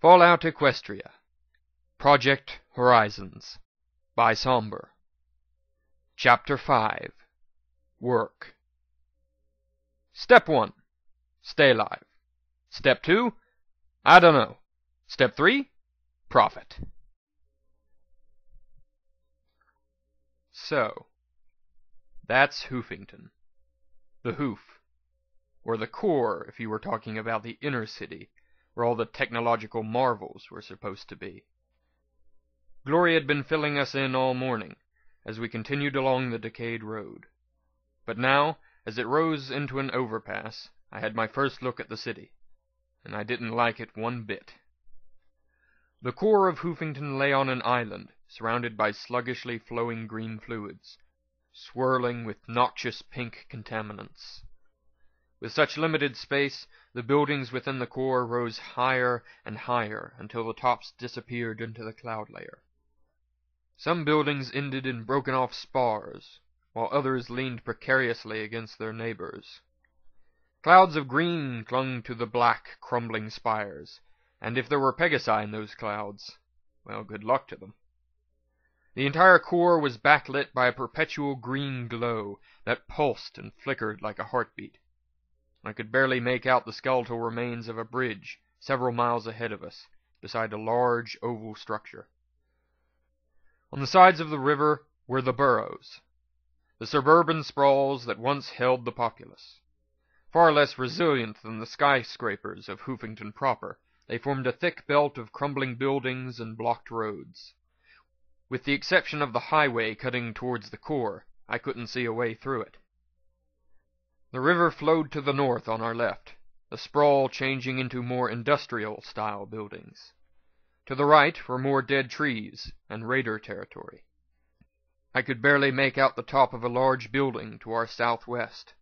Fallout Equestria, Project Horizons, by Somber. Chapter 5. Work. Step 1. Stay alive. Step 2. I don't know. Step 3. Profit. So, that's Hoofington. The Hoof. Or the core, if you were talking about the inner city, where all the technological marvels were supposed to be. Glory had been filling us in all morning, as we continued along the decayed road. But now, as it rose into an overpass, I had my first look at the city, and I didn't like it one bit. The core of Hoofington lay on an island, surrounded by sluggishly flowing green fluids, swirling with noxious pink contaminants. With such limited space, the buildings within the core rose higher and higher until the tops disappeared into the cloud layer. Some buildings ended in broken-off spars, while others leaned precariously against their neighbors. Clouds of green clung to the black, crumbling spires, and if there were Pegasi in those clouds, well, good luck to them. The entire core was backlit by a perpetual green glow that pulsed and flickered like a heartbeat. I could barely make out the skeletal remains of a bridge several miles ahead of us, beside a large oval structure. On the sides of the river were the boroughs, the suburban sprawls that once held the populace. Far less resilient than the skyscrapers of Hoofington proper, they formed a thick belt of crumbling buildings and blocked roads. With the exception of the highway cutting towards the core, I couldn't see a way through it. The river flowed to the north on our left, the sprawl changing into more industrial-style buildings. To the right were more dead trees and raider territory. I could barely make out the top of a large building to our southwest.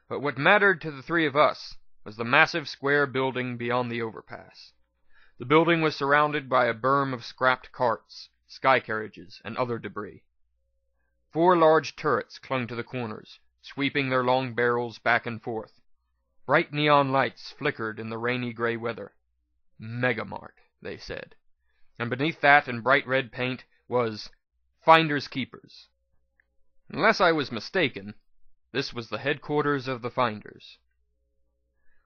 But what mattered to the three of us was the massive square building beyond the overpass. The building was surrounded by a berm of scrapped carts, sky carriages, and other debris. 4 large turrets clung to the corners, sweeping their long barrels back and forth. Bright neon lights flickered in the rainy gray weather. Megamart, they said. And beneath that in bright red paint was Finders Keepers. Unless I was mistaken, this was the headquarters of the Finders.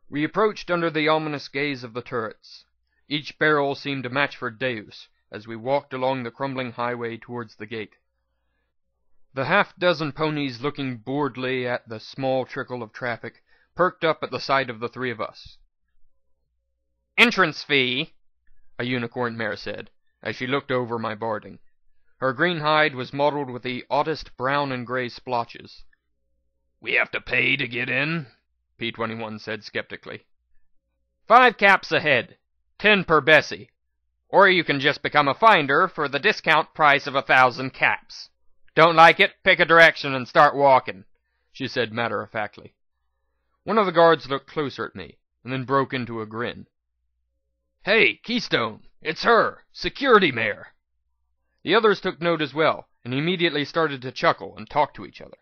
We approached under the ominous gaze of the turrets. Each barrel seemed a match for Deus as we walked along the crumbling highway towards the gate. The half-dozen ponies looking boredly at the small trickle of traffic perked up at the sight of the three of us. "Entrance fee," a unicorn mare said, as she looked over my barding. Her green hide was mottled with the oddest brown and gray splotches. "We have to pay to get in?" P-21 said skeptically. 5 caps a head, 10 per Bessie. Or you can just become a finder for the discount price of 1,000 caps. Don't like it? Pick a direction and start walking," she said matter-of-factly. One of the guards looked closer at me, and then broke into a grin. "Hey, Keystone! It's her! Security Mare!" The others took note as well, and immediately started to chuckle and talk to each other.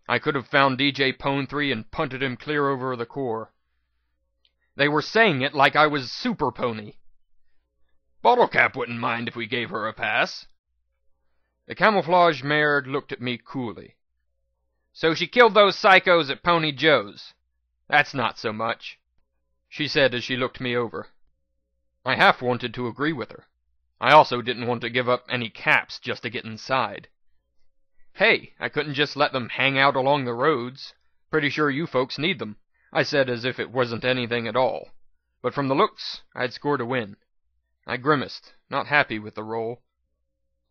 I could have found DJ Pone 3 and punted him clear over the core. They were saying it like I was Super Pony. "Bottlecap wouldn't mind if we gave her a pass." The camouflage mare looked at me coolly. "So she killed those psychos at Pony Joe's. That's not so much," she said as she looked me over. I half wanted to agree with her. I also didn't want to give up any caps just to get inside. "Hey, I couldn't just let them hang out along the roads. Pretty sure you folks need them," I said as if it wasn't anything at all. But from the looks, I'd scored a win. I grimaced, not happy with the roll.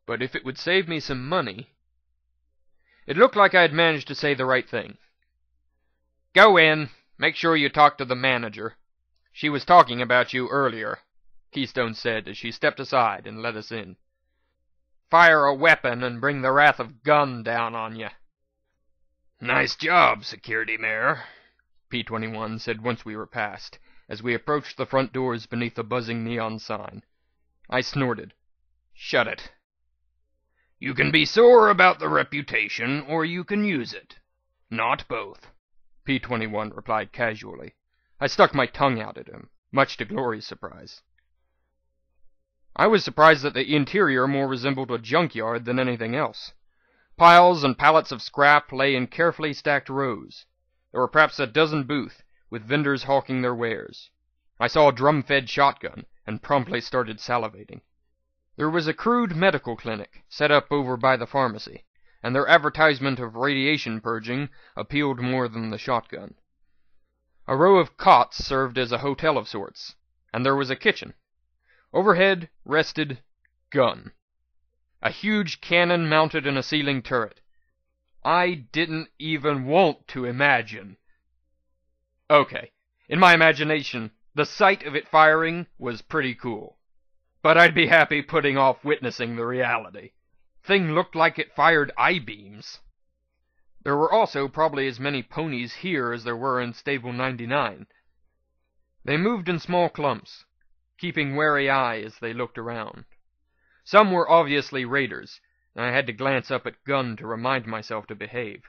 But if it would save me some money... It looked like I had managed to say the right thing. "Go in. Make sure you talk to the manager. She was talking about you earlier," Keystone said as she stepped aside and let us in. "Fire a weapon and bring the wrath of gun down on you." "Nice job, Security Mare," P-21 said once we were past, as we approached the front doors beneath the buzzing neon sign. I snorted. "Shut it." "You can be sore about the reputation, or you can use it. Not both," P-21 replied casually. I stuck my tongue out at him, much to Glory's surprise. I was surprised that the interior more resembled a junkyard than anything else. Piles and pallets of scrap lay in carefully stacked rows. There were perhaps a dozen booths, with vendors hawking their wares. I saw a drum-fed shotgun, and promptly started salivating. There was a crude medical clinic, set up over by the pharmacy, and their advertisement of radiation purging appealed more than the shotgun. A row of cots served as a hotel of sorts, and there was a kitchen. Overhead rested gun. A huge cannon mounted in a ceiling turret. I didn't even want to imagine. Okay, in my imagination, the sight of it firing was pretty cool. But I'd be happy putting off witnessing the reality. Thing looked like it fired I-beams. There were also probably as many ponies here as there were in Stable 99. They moved in small clumps, keeping wary eye as they looked around. Some were obviously raiders, and I had to glance up at Gunn to remind myself to behave.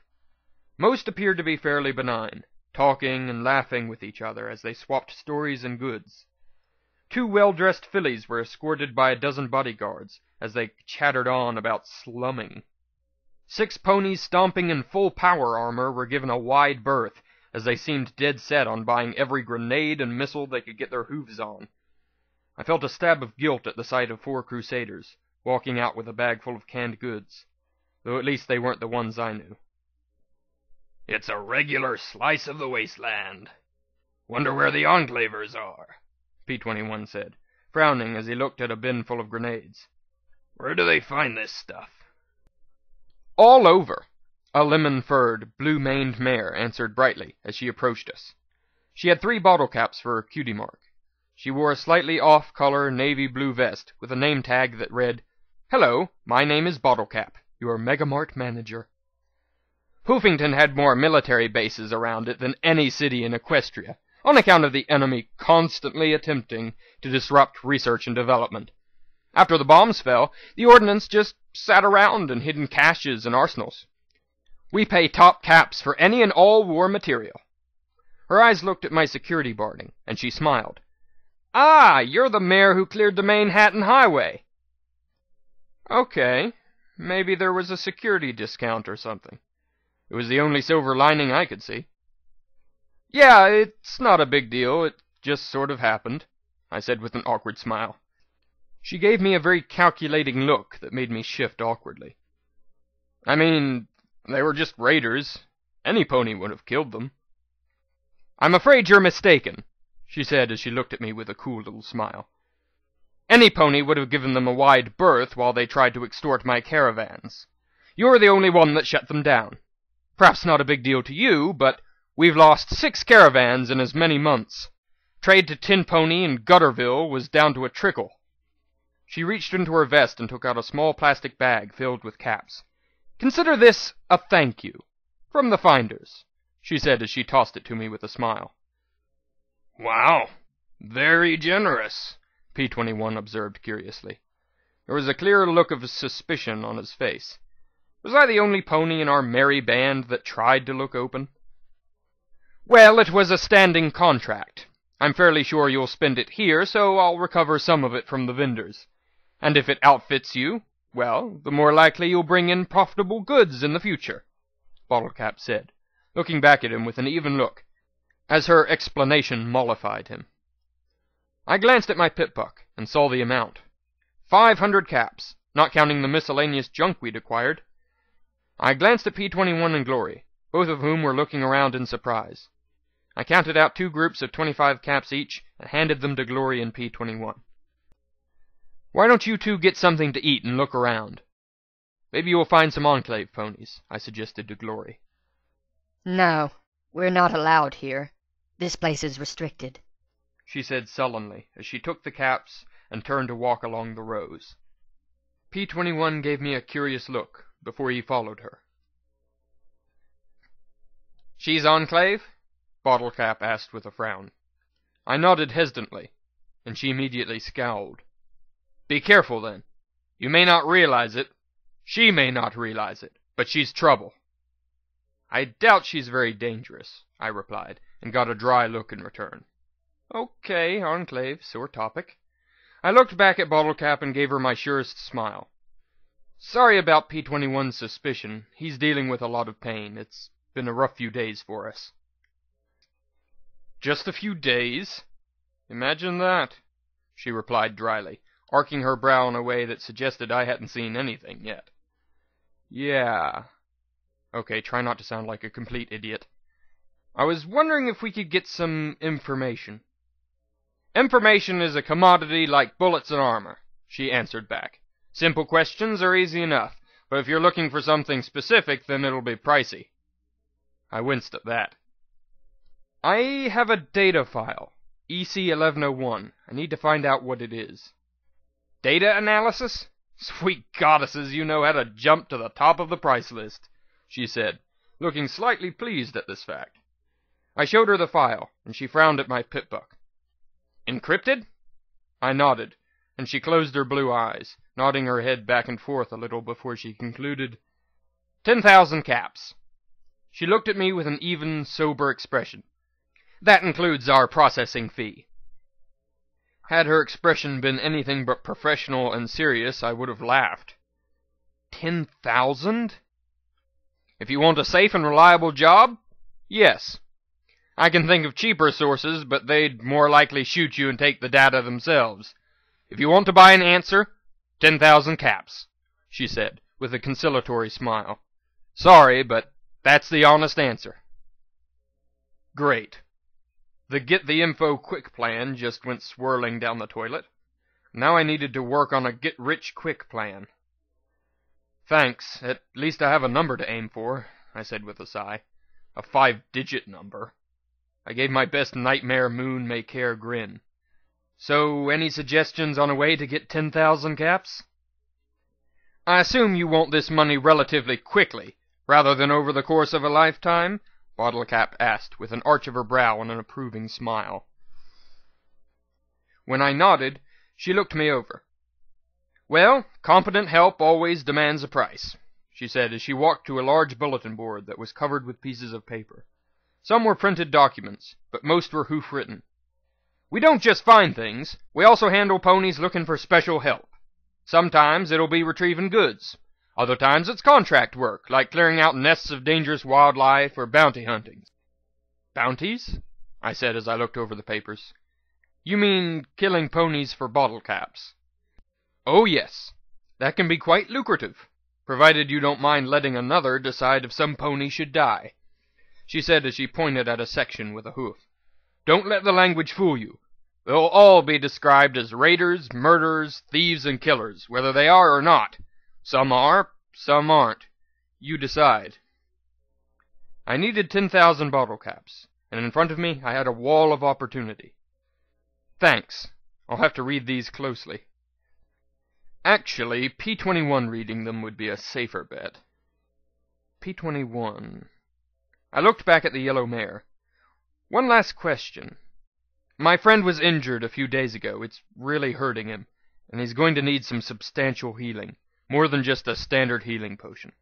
Most appeared to be fairly benign, talking and laughing with each other as they swapped stories and goods. 2 well-dressed fillies were escorted by a dozen bodyguards as they chattered on about slumming. 6 ponies stomping in full power armor were given a wide berth as they seemed dead set on buying every grenade and missile they could get their hooves on. I felt a stab of guilt at the sight of 4 crusaders, walking out with a bag full of canned goods, though at least they weren't the ones I knew. "It's a regular slice of the wasteland. Wonder where the enclavers are," P-21 said, frowning as he looked at a bin full of grenades. "Where do they find this stuff?" "All over," a lemon-furred, blue-maned mare answered brightly as she approached us. She had 3 bottle caps for her cutie mark. She wore a slightly off-color navy blue vest with a name tag that read, "Hello, my name is Bottlecap, your Megamart manager." Hoofington had more military bases around it than any city in Equestria, on account of the enemy constantly attempting to disrupt research and development. After the bombs fell, the ordnance just sat around in hidden caches and arsenals. We pay top caps for any and all war material. Her eyes looked at my security barding, and she smiled. "Ah, you're the mayor who cleared the Manhattan Highway." Okay, maybe there was a security discount or something. It was the only silver lining I could see. "Yeah, it's not a big deal, it just sort of happened," I said with an awkward smile. She gave me a very calculating look that made me shift awkwardly. "I mean, they were just raiders. Any pony would have killed them." "I'm afraid you're mistaken," she said as she looked at me with a cool little smile. "Any pony would have given them a wide berth while they tried to extort my caravans. You're the only one that shut them down. Perhaps not a big deal to you, but we've lost 6 caravans in as many months. Trade to Tin Pony and Gutterville was down to a trickle." She reached into her vest and took out a small plastic bag filled with caps. "Consider this a thank you. From the Finders," she said as she tossed it to me with a smile. "Wow, very generous," P-21 observed curiously. There was a clear look of suspicion on his face. Was I the only pony in our merry band that tried to look open? "Well, it was a standing contract. I'm fairly sure you'll spend it here, so I'll recover some of it from the vendors. And if it outfits you, well, the more likely you'll bring in profitable goods in the future," Bottlecap said, looking back at him with an even look, as her explanation mollified him. I glanced at my pip-buck and saw the amount. 500 caps, not counting the miscellaneous junk we'd acquired. I glanced at P-21 and Glory, both of whom were looking around in surprise. I counted out 2 groups of 25 caps each and handed them to Glory and P-21. "Why don't you 2 get something to eat and look around? Maybe you'll find some Enclave ponies," I suggested to Glory. "No, we're not allowed here. This place is restricted," she said sullenly as she took the caps and turned to walk along the rows. P-21 gave me a curious look before he followed her. "She's Enclave?" Bottlecap asked with a frown. I nodded hesitantly, and she immediately scowled. "Be careful, then. You may not realize it. She may not realize it, but she's trouble." "I doubt she's very dangerous," I replied, and got a dry look in return. "Okay, Enclave, sore topic. I looked back at Bottlecap and gave her my surest smile. Sorry about P-21's suspicion. He's dealing with a lot of pain. It's been a rough few days for us. Just a few days? Imagine that, she replied dryly, arcing her brow in a way that suggested I hadn't seen anything yet. Yeah. Okay, try not to sound like a complete idiot. I was wondering if we could get some information. Information is a commodity like bullets and armor, she answered back. Simple questions are easy enough, but if you're looking for something specific, then it'll be pricey. I winced at that. I have a data file, EC-1101. I need to find out what it is. Data analysis? Sweet goddesses, you know how to jump to the top of the price list, she said, looking slightly pleased at this fact. I showed her the file, and she frowned at my pip-buck. Encrypted? I nodded, and she closed her blue eyes, nodding her head back and forth a little before she concluded, 10,000 caps. She looked at me with an even, sober expression. That includes our processing fee. Had her expression been anything but professional and serious, I would have laughed. 10,000? If you want a safe and reliable job, yes. I can think of cheaper sources, but they'd more likely shoot you and take the data themselves. If you want to buy an answer, 10,000 caps, she said, with a conciliatory smile. Sorry, but that's the honest answer. Great. The Get the Info Quick plan just went swirling down the toilet. Now I needed to work on a get-rich-quick plan. Thanks, at least I have a number to aim for, I said with a sigh. A 5-digit number. I gave my best nightmare moon may care grin. So, any suggestions on a way to get 10,000 caps? I assume you want this money relatively quickly, rather than over the course of a lifetime? Bottlecap asked, with an arch of her brow and an approving smile. When I nodded, she looked me over. Well, competent help always demands a price, she said as she walked to a large bulletin board that was covered with pieces of paper. Some were printed documents, but most were hoof-written. We don't just find things, we also handle ponies looking for special help. Sometimes it'll be retrieving goods. Other times it's contract work, like clearing out nests of dangerous wildlife or bounty hunting. Bounties? I said as I looked over the papers. You mean killing ponies for bottle caps? Oh yes, that can be quite lucrative, provided you don't mind letting another decide if some pony should die, she said as she pointed at a section with a hoof. Don't let the language fool you. They'll all be described as raiders, murderers, thieves, and killers, whether they are or not. Some are, some aren't. You decide. I needed 10,000 bottle caps, and in front of me I had a wall of opportunity. Thanks. I'll have to read these closely. Actually, P-21 reading them would be a safer bet. P-21... I looked back at the yellow mare. One last question. My friend was injured a few days ago. It's really hurting him, and he's going to need some substantial healing. More than just a standard healing potion.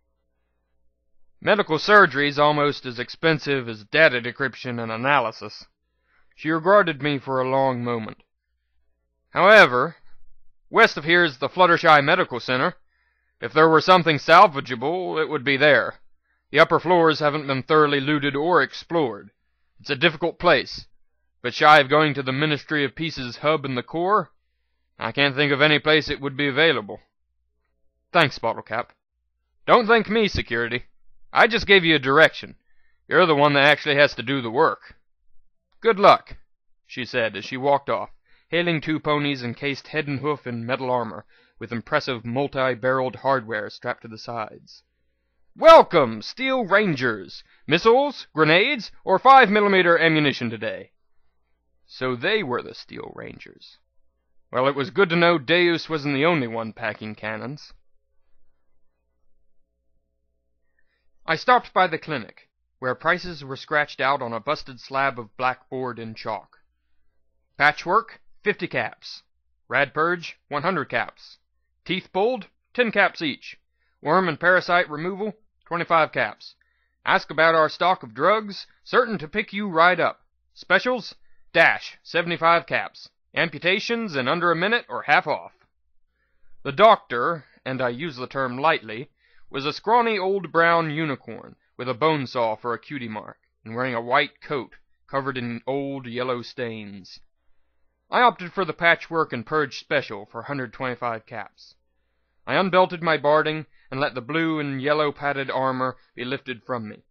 Medical surgery's almost as expensive as data decryption and analysis. She regarded me for a long moment. However, west of here is the Fluttershy Medical Center. If there were something salvageable, it would be there. The upper floors haven't been thoroughly looted or explored. It's a difficult place, but shy of going to the Ministry of Peace's hub in the core, I can't think of any place it would be available. Thanks, Bottlecap. Don't thank me, security. I just gave you a direction. You're the one that actually has to do the work. Good luck, she said as she walked off, hailing two ponies encased head and hoof in metal armor, with impressive multi-barreled hardware strapped to the sides. Welcome, Steel Rangers! Missiles, grenades, or 5mm ammunition today? So they were the Steel Rangers. Well, it was good to know Deus wasn't the only one packing cannons. I stopped by the clinic, where prices were scratched out on a busted slab of blackboard in chalk. Patchwork, 50 caps. Rad Purge, 100 caps. Teeth pulled, 10 caps each. Worm and parasite removal, 25 caps. Ask about our stock of drugs, certain to pick you right up. Specials, dash, 75 caps. Amputations in under a minute or half off. The doctor, and I use the term lightly, was a scrawny old brown unicorn with a bone saw for a cutie mark, and wearing a white coat covered in old yellow stains. I opted for the patchwork and purge special for 125 caps. I unbelted my barding and let the blue and yellow padded armor be lifted from me.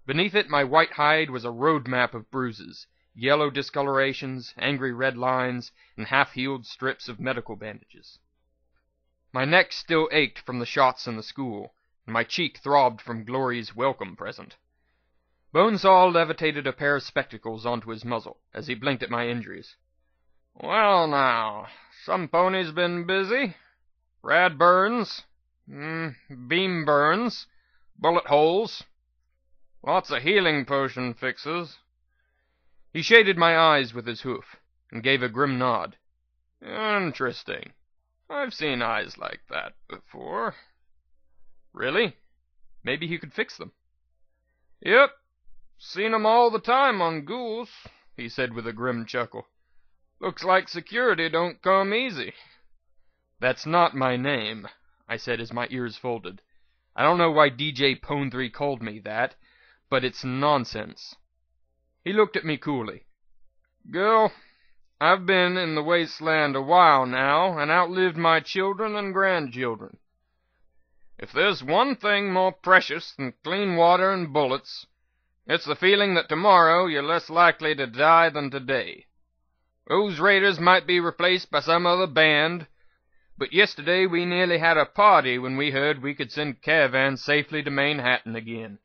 Beneath it my white hide was a road map of bruises, yellow discolorations, angry red lines, and half-healed strips of medical bandages. My neck still ached from the shots in the school, and my cheek throbbed from Glory's welcome present. Bonesaw levitated a pair of spectacles onto his muzzle as he blinked at my injuries. "Well now, some pony's been busy. Rad burns, beam burns, bullet holes. Lots of healing potion fixes." He shaded my eyes with his hoof, and gave a grim nod. "Interesting. I've seen eyes like that before." "Really? Maybe he could fix them." "Yep. Seen 'em all the time on ghouls," he said with a grim chuckle. "Looks like security don't come easy." "That's not my name," I said as my ears folded. "I don't know why DJ Pone3 called me that, but it's nonsense." He looked at me coolly. "Girl, I've been in the wasteland a while now, and outlived my children and grandchildren. If there's one thing more precious than clean water and bullets, it's the feeling that tomorrow you're less likely to die than today. Those raiders might be replaced by some other band, but yesterday we nearly had a party when we heard we could send caravans safely to Manhattan again.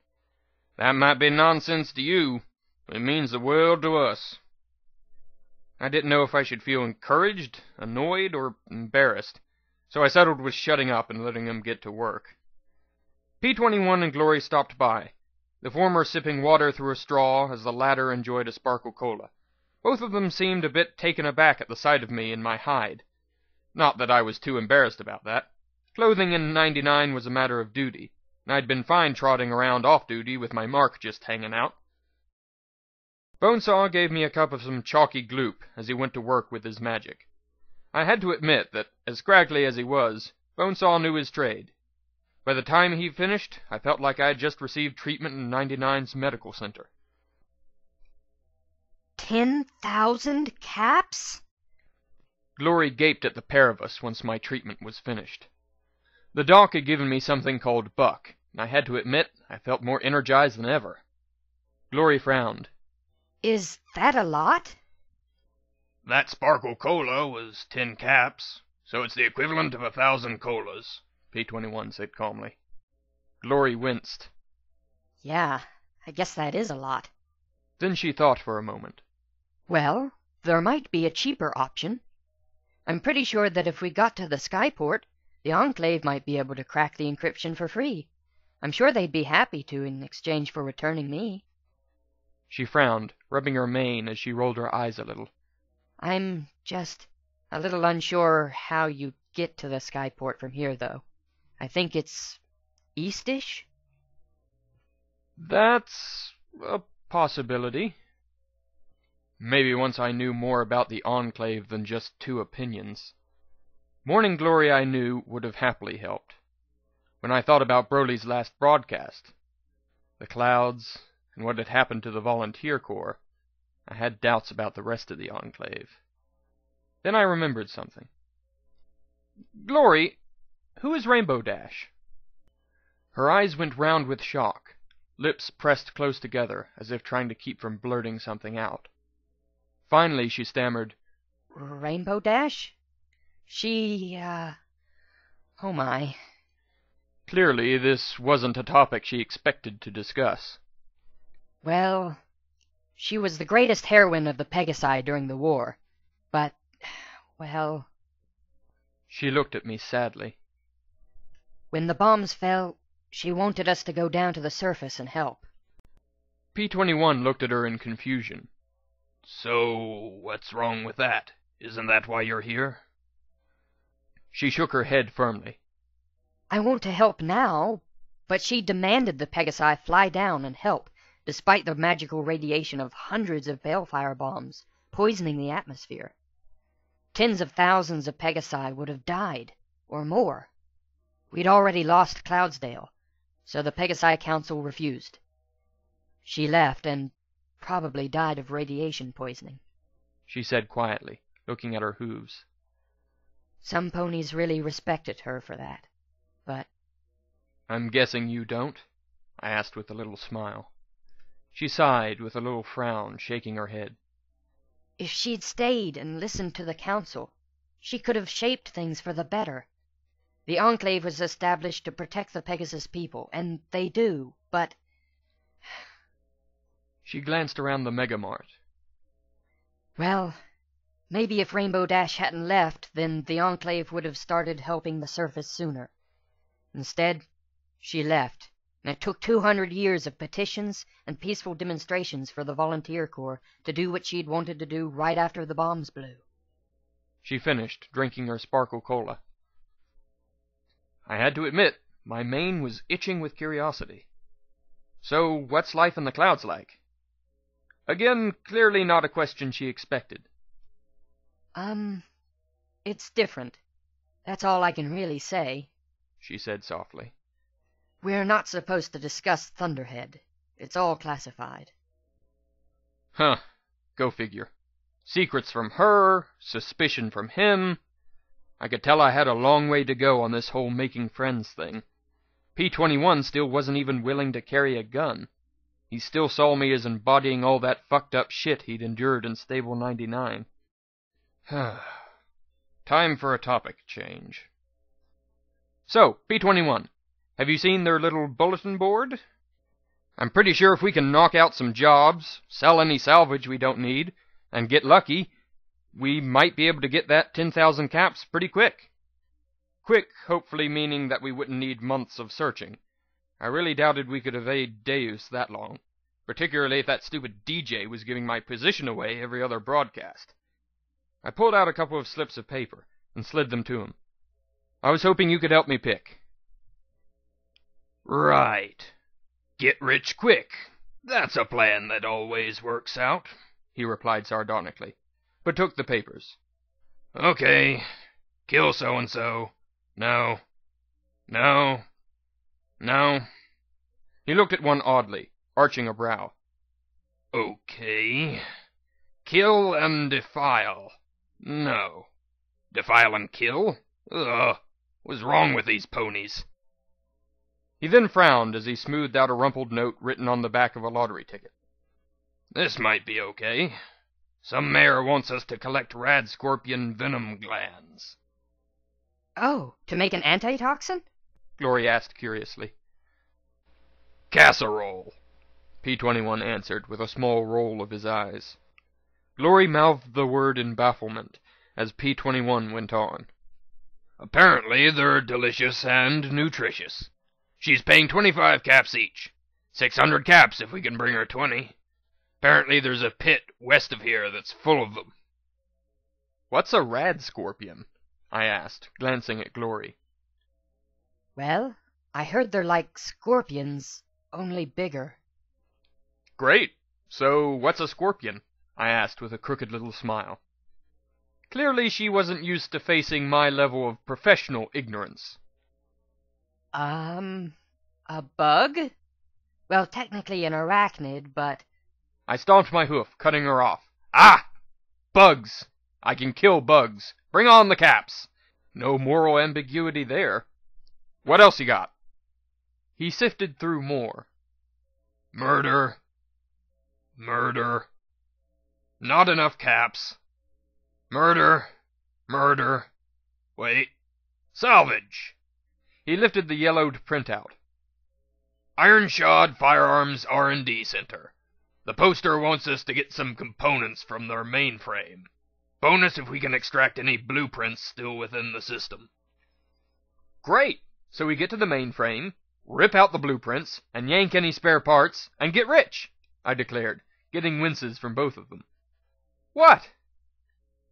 That might be nonsense to you, but it means the world to us." I didn't know if I should feel encouraged, annoyed, or embarrassed, so I settled with shutting up and letting him get to work. P-21 and Glory stopped by, the former sipping water through a straw as the latter enjoyed a sparkle cola. Both of them seemed a bit taken aback at the sight of me in my hide. Not that I was too embarrassed about that. Clothing in '99 was a matter of duty, and I'd been fine trotting around off-duty with my mark just hanging out. Bonesaw gave me a cup of some chalky gloop as he went to work with his magic. I had to admit that, as scraggly as he was, Bonesaw knew his trade. By the time he finished, I felt like I had just received treatment in '99's medical center. 10,000 caps? Glory gaped at the pair of us once my treatment was finished. The doc had given me something called Buck, and I had to admit I felt more energized than ever. Glory frowned. Is that a lot? "That sparkle cola was 10 caps, so it's the equivalent of 1,000 colas," P-21 said calmly. Glory winced. Yeah, I guess that is a lot. Then she thought for a moment. Well, there might be a cheaper option. I'm pretty sure that if we got to the Skyport, the Enclave might be able to crack the encryption for free. I'm sure they'd be happy to in exchange for returning me. She frowned, rubbing her mane as she rolled her eyes a little. I'm just a little unsure how you get to the Skyport from here, though. I think it's eastish? That's a possibility. Maybe once I knew more about the Enclave than just 2 opinions. Morning Glory, I knew, would have happily helped. When I thought about Broly's last broadcast, the clouds, and what had happened to the Volunteer Corps, I had doubts about the rest of the Enclave. Then I remembered something. "Glory, who is Rainbow Dash?" Her eyes went round with shock, lips pressed close together as if trying to keep from blurting something out. Finally she stammered, Rainbow Dash? She, oh my. Clearly this wasn't a topic she expected to discuss. Well, she was the greatest heroine of the Pegasi during the war, but, well... She looked at me sadly. When the bombs fell, she wanted us to go down to the surface and help. P-21 looked at her in confusion. "So, what's wrong with that? Isn't that why you're here?" She shook her head firmly. I want to help now, but she demanded the Pegasi fly down and help, despite the magical radiation of hundreds of balefire bombs, poisoning the atmosphere. tens of thousands of Pegasi would have died, or more. We'd already lost Cloudsdale, so the Pegasi Council refused. She left and probably died of radiation poisoning, she said quietly, looking at her hooves. Some ponies really respected her for that, but... I'm guessing you don't? I asked with a little smile. She sighed with a little frown, shaking her head. If she'd stayed and listened to the council, she could have shaped things for the better. The Enclave was established to protect the Pegasus people, and they do, but... She glanced around the Megamart. Well, maybe if Rainbow Dash hadn't left, then the Enclave would have started helping the surface sooner. Instead, she left, and it took 200 years of petitions and peaceful demonstrations for the Volunteer Corps to do what she'd wanted to do right after the bombs blew. She finished, drinking her sparkle cola. I had to admit, my mane was itching with curiosity. So, what's life in the clouds like? Again, clearly not a question she expected. It's different. That's all I can really say, she said softly. We're not supposed to discuss Thunderhead. It's all classified. Huh. Go figure. Secrets from her, suspicion from him. I could tell I had a long way to go on this whole making friends thing. P-21 still wasn't even willing to carry a gun. He still saw me as embodying all that fucked up shit he'd endured in Stable 99. Time for a topic change. So, P-21, have you seen their little bulletin board? I'm pretty sure if we can knock out some jobs, sell any salvage we don't need, and get lucky, we might be able to get that 10,000 caps pretty quick. Quick, hopefully meaning that we wouldn't need months of searching. I really doubted we could evade Deus that long, particularly if that stupid DJ was giving my position away every other broadcast. I pulled out a couple of slips of paper and slid them to him. I was hoping you could help me pick. Right. Get rich quick. That's a plan that always works out, he replied sardonically, but took the papers. Okay. Kill so-and-so. No. No. No. He looked at one oddly, arching a brow. Okay. Kill and defile. No. Defile and kill? Ugh. What's wrong with these ponies? He then frowned as he smoothed out a rumpled note written on the back of a lottery ticket. This might be okay. Some mayor wants us to collect rad scorpion venom glands. Oh, to make an antitoxin? Glory asked curiously. Casserole, P-21 answered with a small roll of his eyes. Glory mouthed the word in bafflement as P-21 went on. Apparently they're delicious and nutritious. She's paying 25 caps each. 600 caps if we can bring her 20. Apparently there's a pit west of here that's full of them. What's a rad scorpion? I asked, glancing at Glory. Well, I heard they're like scorpions, only bigger. Great. So, what's a scorpion? I asked with a crooked little smile. Clearly she wasn't used to facing my level of professional ignorance. A bug? Well, technically an arachnid, but... I stomped my hoof, cutting her off. Ah! Bugs! I can kill bugs. Bring on the caps! No moral ambiguity there. What else you got? He sifted through more. Murder. Murder. Not enough caps. Murder. Murder. Wait. Salvage. He lifted the yellowed printout. Ironshod Firearms R&D Center. The poster wants us to get some components from their mainframe. Bonus if we can extract any blueprints still within the system. Great! So we get to the mainframe, rip out the blueprints, and yank any spare parts, and get rich, I declared, getting winces from both of them. What?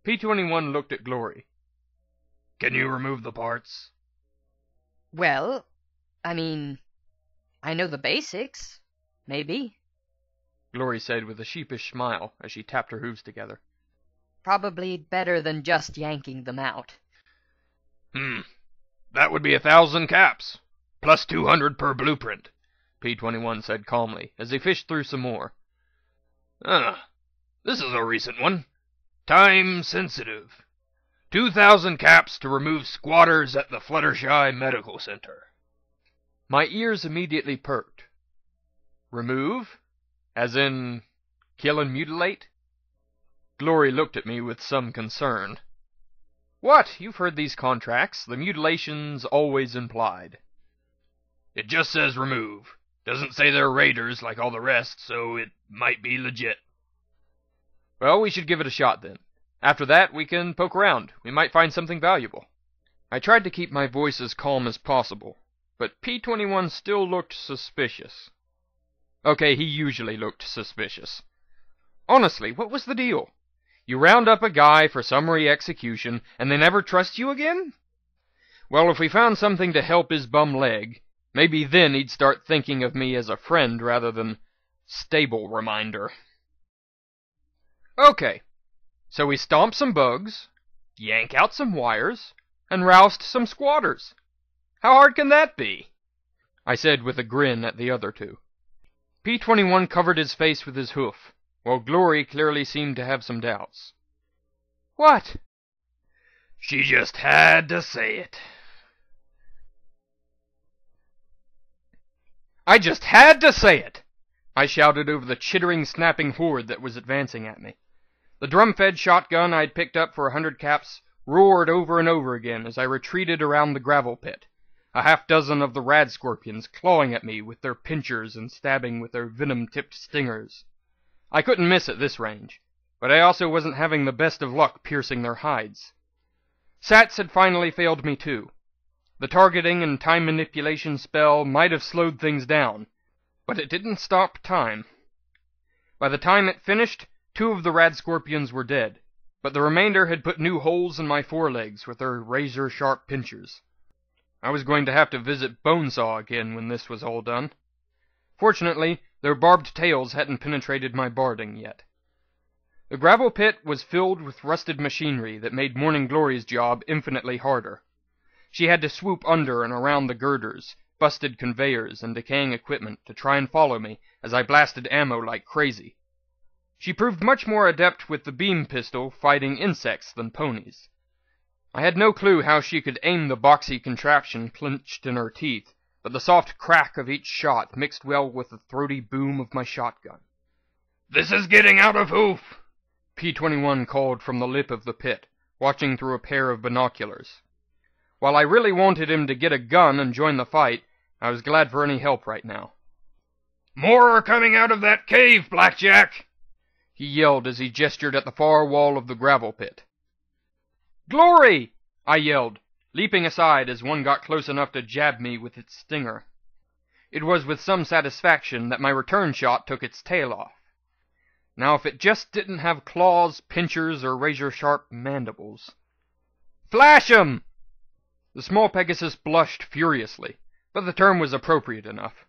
P-21 looked at Glory. Can you remove the parts? Well, I mean, I know the basics. Maybe. Glory said with a sheepish smile as she tapped her hooves together. probably better than just yanking them out. That would be 1,000 caps, plus 200 per blueprint, P-21 said calmly, as he fished through some more. This is a recent one. Time sensitive. 2,000 caps to remove squatters at the Fluttershy Medical Center. My ears immediately perked. Remove? As in, kill and mutilate? Glory looked at me with some concern. What? You've heard these contracts. The mutilation's always implied. It just says remove. Doesn't say they're raiders like all the rest, so it might be legit. Well, we should give it a shot then. After that, we can poke around. We might find something valuable. I tried to keep my voice as calm as possible, but P-21 still looked suspicious. Okay, he usually looked suspicious. Honestly, what was the deal? You round up a guy for summary execution, and they never trust you again? Well, if we found something to help his bum leg, maybe then he'd start thinking of me as a friend rather than stable reminder. Okay, so we stomp some bugs, yank out some wires, and roust some squatters. How hard can that be? I said with a grin at the other two. P-21 covered his face with his hoof, while Glory clearly seemed to have some doubts. What? She just had to say it. I just had to say it! I shouted over the chittering, snapping horde that was advancing at me. The drum-fed shotgun I'd picked up for 100 caps roared over and over again as I retreated around the gravel pit, a half-dozen of the rad scorpions clawing at me with their pinchers and stabbing with their venom-tipped stingers. I couldn't miss at this range, but I also wasn't having the best of luck piercing their hides. Sats had finally failed me too. The targeting and time manipulation spell might have slowed things down, but it didn't stop time. By the time it finished, 2 of the rad scorpions were dead, but the remainder had put new holes in my forelegs with their razor-sharp pinchers. I was going to have to visit Bonesaw again when this was all done. Fortunately, their barbed tails hadn't penetrated my barding yet. The gravel pit was filled with rusted machinery that made Morning Glory's job infinitely harder. She had to swoop under and around the girders, busted conveyors, and decaying equipment to try and follow me as I blasted ammo like crazy. She proved much more adept with the beam pistol fighting insects than ponies. I had no clue how she could aim the boxy contraption clenched in her teeth, but the soft crack of each shot mixed well with the throaty boom of my shotgun. This is getting out of hoof! P-21 called from the lip of the pit, watching through a pair of binoculars. While I really wanted him to get a gun and join the fight, I was glad for any help right now. More are coming out of that cave, Blackjack! He yelled as he gestured at the far wall of the gravel pit. Glory! I yelled, leaping aside as one got close enough to jab me with its stinger. It was with some satisfaction that my return shot took its tail off. Now if it just didn't have claws, pinchers, or razor-sharp mandibles. Flash 'em! The small Pegasus blushed furiously, but the term was appropriate enough.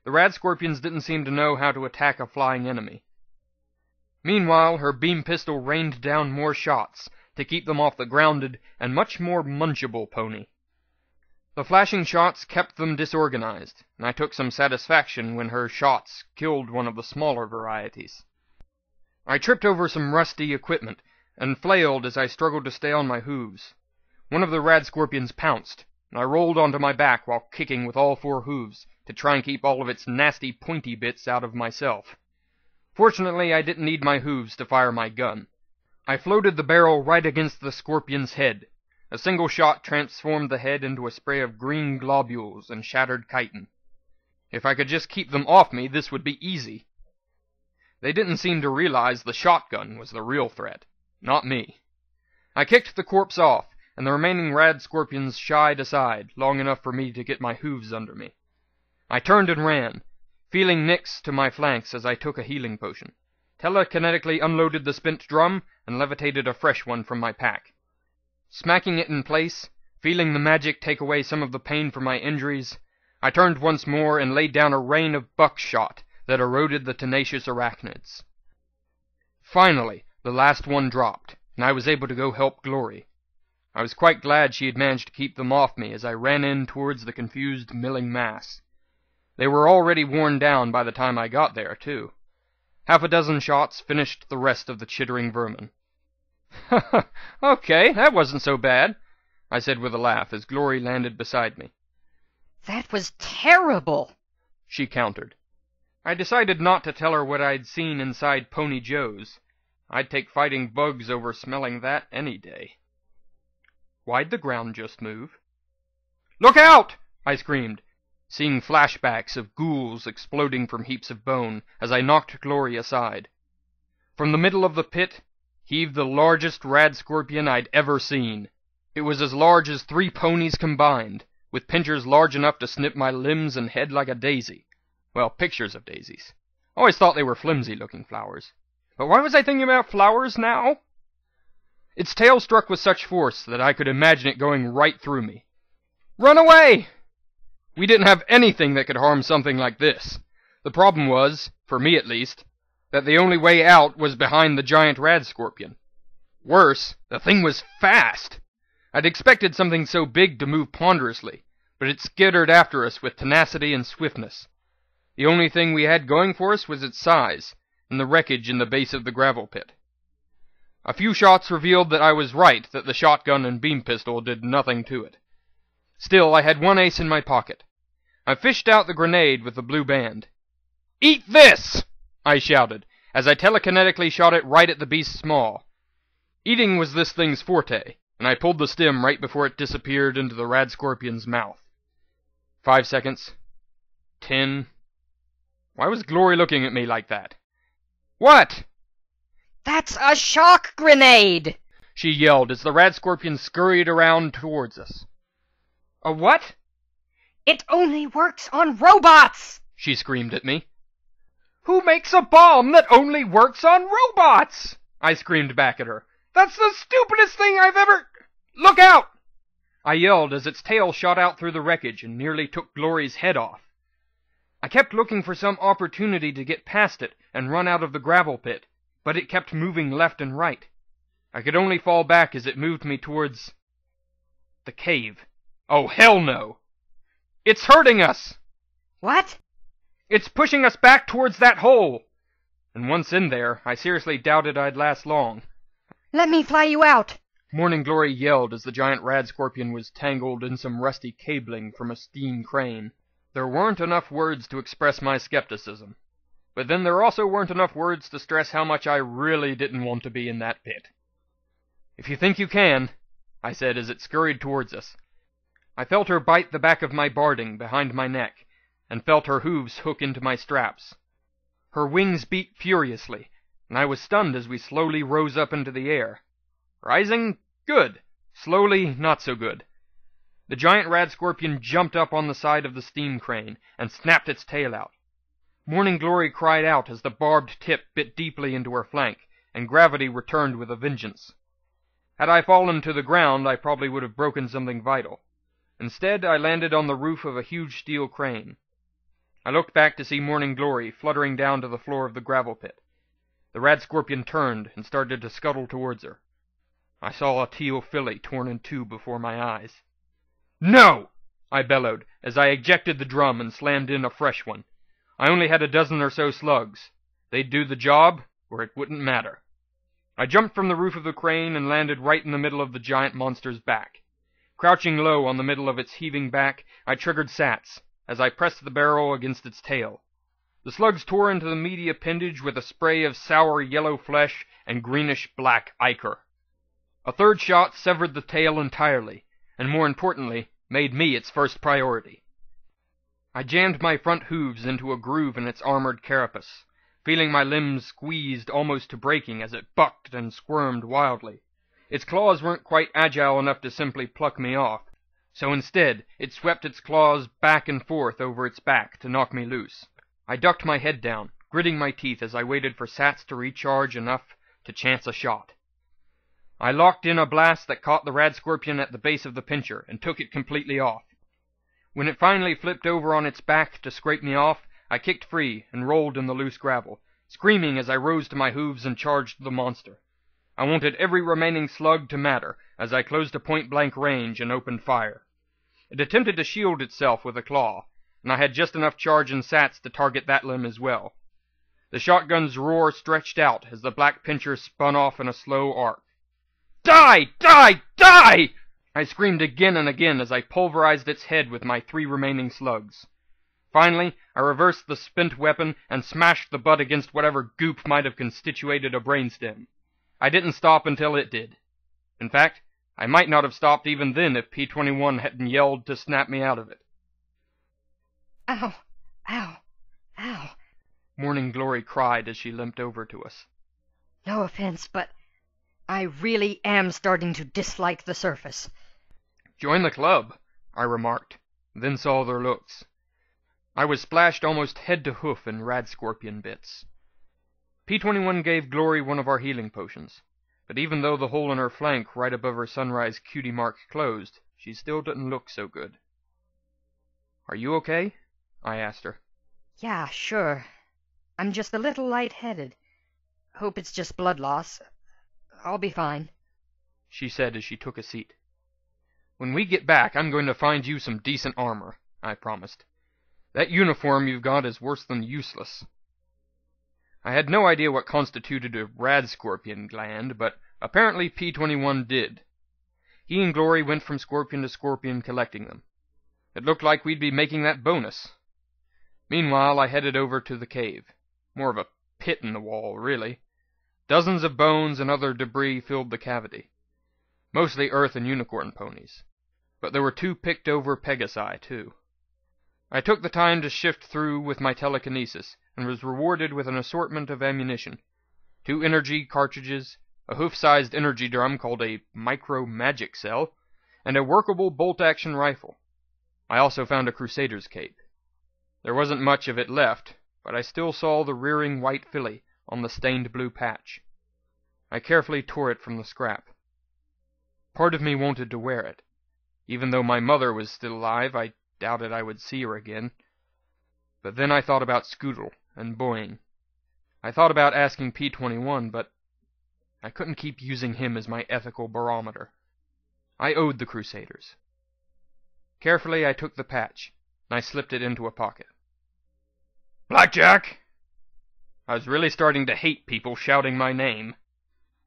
The rad scorpions didn't seem to know how to attack a flying enemy. Meanwhile, her beam pistol rained down more shots to keep them off the grounded and much more munchable pony. The flashing shots kept them disorganized, and I took some satisfaction when her shots killed one of the smaller varieties. I tripped over some rusty equipment and flailed as I struggled to stay on my hooves. One of the rad scorpions pounced, and I rolled onto my back while kicking with all 4 hooves to try and keep all of its nasty pointy bits out of myself. Fortunately, I didn't need my hooves to fire my gun. I floated the barrel right against the scorpion's head. A single shot transformed the head into a spray of green globules and shattered chitin. If I could just keep them off me, this would be easy. They didn't seem to realize the shotgun was the real threat, not me. I kicked the corpse off, and the remaining rad scorpions shied aside long enough for me to get my hooves under me. I turned and ran, feeling Nyx to my flanks as I took a healing potion, telekinetically unloaded the spent drum, and levitated a fresh one from my pack. Smacking it in place, feeling the magic take away some of the pain from my injuries, I turned once more and laid down a rain of buckshot that eroded the tenacious arachnids. Finally, the last one dropped, and I was able to go help Glory. I was quite glad she had managed to keep them off me as I ran in towards the confused milling mass. They were already worn down by the time I got there, too. Half a dozen shots finished the rest of the chittering vermin. "Okay, that wasn't so bad," I said with a laugh as Glory landed beside me. That was terrible, she countered. I decided not to tell her what I'd seen inside Pony Joe's. I'd take fighting bugs over smelling that any day. Why'd the ground just move? "Look out!" I screamed, seeing flashbacks of ghouls exploding from heaps of bone as I knocked Glory aside. From the middle of the pit heaved the largest rad scorpion I'd ever seen. It was as large as 3 ponies combined, with pincers large enough to snip my limbs and head like a daisy. Well, pictures of daisies. Always thought they were flimsy-looking flowers. But why was I thinking about flowers now? Its tail struck with such force that I could imagine it going right through me. "Run away!" We didn't have anything that could harm something like this. The problem was, for me at least, that the only way out was behind the giant rad scorpion. Worse, the thing was fast. I'd expected something so big to move ponderously, but it skittered after us with tenacity and swiftness. The only thing we had going for us was its size, and the wreckage in the base of the gravel pit. A few shots revealed that I was right, that the shotgun and beam pistol did nothing to it. Still, I had one ace in my pocket. I fished out the grenade with the blue band. "Eat this!" I shouted, as I telekinetically shot it right at the beast's maw. Eating was this thing's forte, and I pulled the stem right before it disappeared into the rad scorpion's mouth. 5 seconds. 10. Why was Glory looking at me like that? "What?" That's a shock grenade, she yelled as the rad scorpion scurried around towards us. "A what?" It only works on robots, she screamed at me. "Who makes a bomb that only works on robots?" I screamed back at her. "That's the stupidest thing I've ever... Look out!" I yelled as its tail shot out through the wreckage and nearly took Glory's head off. I kept looking for some opportunity to get past it and run out of the gravel pit, but it kept moving left and right. I could only fall back as it moved me towards... the cave. Oh, hell no! "It's hurting us!" What? "It's pushing us back towards that hole!" And once in there, I seriously doubted I'd last long. Let me fly you out. Morning Glory yelled as the giant rad scorpion was tangled in some rusty cabling from a steam crane. There weren't enough words to express my skepticism. But then there also weren't enough words to stress how much I really didn't want to be in that pit. "If you think you can," I said as it scurried towards us. I felt her bite the back of my barding behind my neck, and felt her hooves hook into my straps. Her wings beat furiously, and I was stunned as we slowly rose up into the air. Rising? Good. Slowly, not so good. The giant rad scorpion jumped up on the side of the steam crane and snapped its tail out. Morning Glory cried out as the barbed tip bit deeply into her flank, and gravity returned with a vengeance. Had I fallen to the ground, I probably would have broken something vital. Instead, I landed on the roof of a huge steel crane. I looked back to see Morning Glory fluttering down to the floor of the gravel pit. The rad scorpion turned and started to scuttle towards her. I saw a teal filly torn in two before my eyes. "No!" I bellowed as I ejected the drum and slammed in a fresh one. I only had a dozen or so slugs. They'd do the job, or it wouldn't matter. I jumped from the roof of the crane and landed right in the middle of the giant monster's back. Crouching low on the middle of its heaving back, I triggered Sirhcx as I pressed the barrel against its tail. The slugs tore into the meaty appendage with a spray of sour yellow flesh and greenish-black ichor. A third shot severed the tail entirely, and more importantly, made me its first priority. I jammed my front hooves into a groove in its armored carapace, feeling my limbs squeezed almost to breaking as it bucked and squirmed wildly. Its claws weren't quite agile enough to simply pluck me off, so instead it swept its claws back and forth over its back to knock me loose. I ducked my head down, gritting my teeth as I waited for Sirhcx to recharge enough to chance a shot. I locked in a blast that caught the rad scorpion at the base of the pincher and took it completely off. When it finally flipped over on its back to scrape me off, I kicked free and rolled in the loose gravel, screaming as I rose to my hooves and charged the monster. I wanted every remaining slug to matter as I closed to point-blank range and opened fire. It attempted to shield itself with a claw, and I had just enough charge and sats to target that limb as well. The shotgun's roar stretched out as the black pincher spun off in a slow arc. Die! Die! Die! I screamed again and again as I pulverized its head with my 3 remaining slugs. Finally, I reversed the spent weapon and smashed the butt against whatever goop might have constituted a brainstem. I didn't stop until it did. In fact, I might not have stopped even then if P-21 hadn't yelled to snap me out of it. Ow! Ow! Ow! Morning Glory cried as she limped over to us. No offense, but I really am starting to dislike the surface. Join the club, I remarked, then saw their looks. I was splashed almost head to hoof in rad scorpion bits. P-21 gave Glory one of our healing potions, but even though the hole in her flank right above her sunrise cutie mark closed, she still didn't look so good. Are you okay? I asked her. Yeah, sure. I'm just a little lightheaded. Hope it's just blood loss. I'll be fine, she said as she took a seat. When we get back, I'm going to find you some decent armor, I promised. That uniform you've got is worse than useless. I had no idea what constituted a rad scorpion gland, but apparently P-21 did. He and Glory went from scorpion to scorpion collecting them. It looked like we'd be making that bonus. Meanwhile, I headed over to the cave. More of a pit in the wall, really. Dozens of bones and other debris filled the cavity. Mostly earth and unicorn ponies. But there were 2 picked-over Pegasi, too. I took the time to shift through with my telekinesis, and was rewarded with an assortment of ammunition. 2 energy cartridges, a hoof-sized energy drum called a micro-magic cell, and a workable bolt-action rifle. I also found a Crusader's cape. There wasn't much of it left, but I still saw the rearing white filly on the stained blue patch. I carefully tore it from the scrap. Part of me wanted to wear it. Even though my mother was still alive, I doubted I would see her again. But then I thought about Scoodle and Boeing. I thought about asking P-21, but I couldn't keep using him as my ethical barometer. I owed the Crusaders. Carefully I took the patch, and I slipped it into a pocket. Blackjack! I was really starting to hate people shouting my name.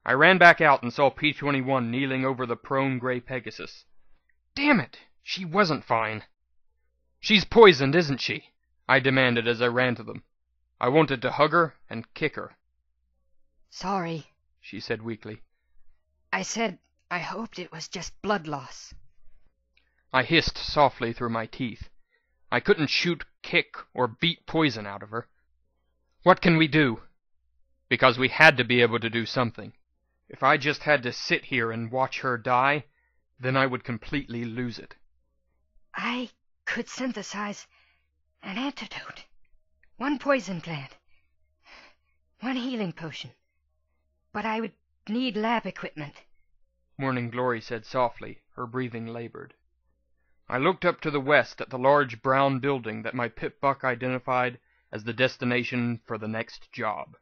I ran back out and saw P-21 kneeling over the prone gray Pegasus. Damn it! She wasn't fine. She's poisoned, isn't she? I demanded as I ran to them. I wanted to hug her and kick her. Sorry, she said weakly. I said I hoped it was just blood loss. I hissed softly through my teeth. I couldn't shoot, kick, or beat poison out of her. What can we do? Because we had to be able to do something. If I just had to sit here and watch her die, then I would completely lose it. I could synthesize an antidote. 1 poison gland. 1 healing potion. But I would need lab equipment. Morning Glory said softly, her breathing labored. I looked up to the west at the large brown building that my pip-buck identified as the destination for the next job.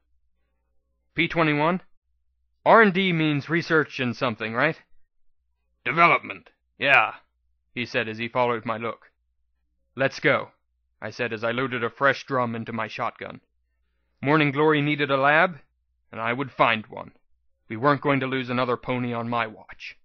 P-21? R&D means research in something, right? Development, yeah, he said as he followed my look. Let's go, I said as I loaded a fresh drum into my shotgun. Morning Glory needed a lab, and I would find one. We weren't going to lose another pony on my watch.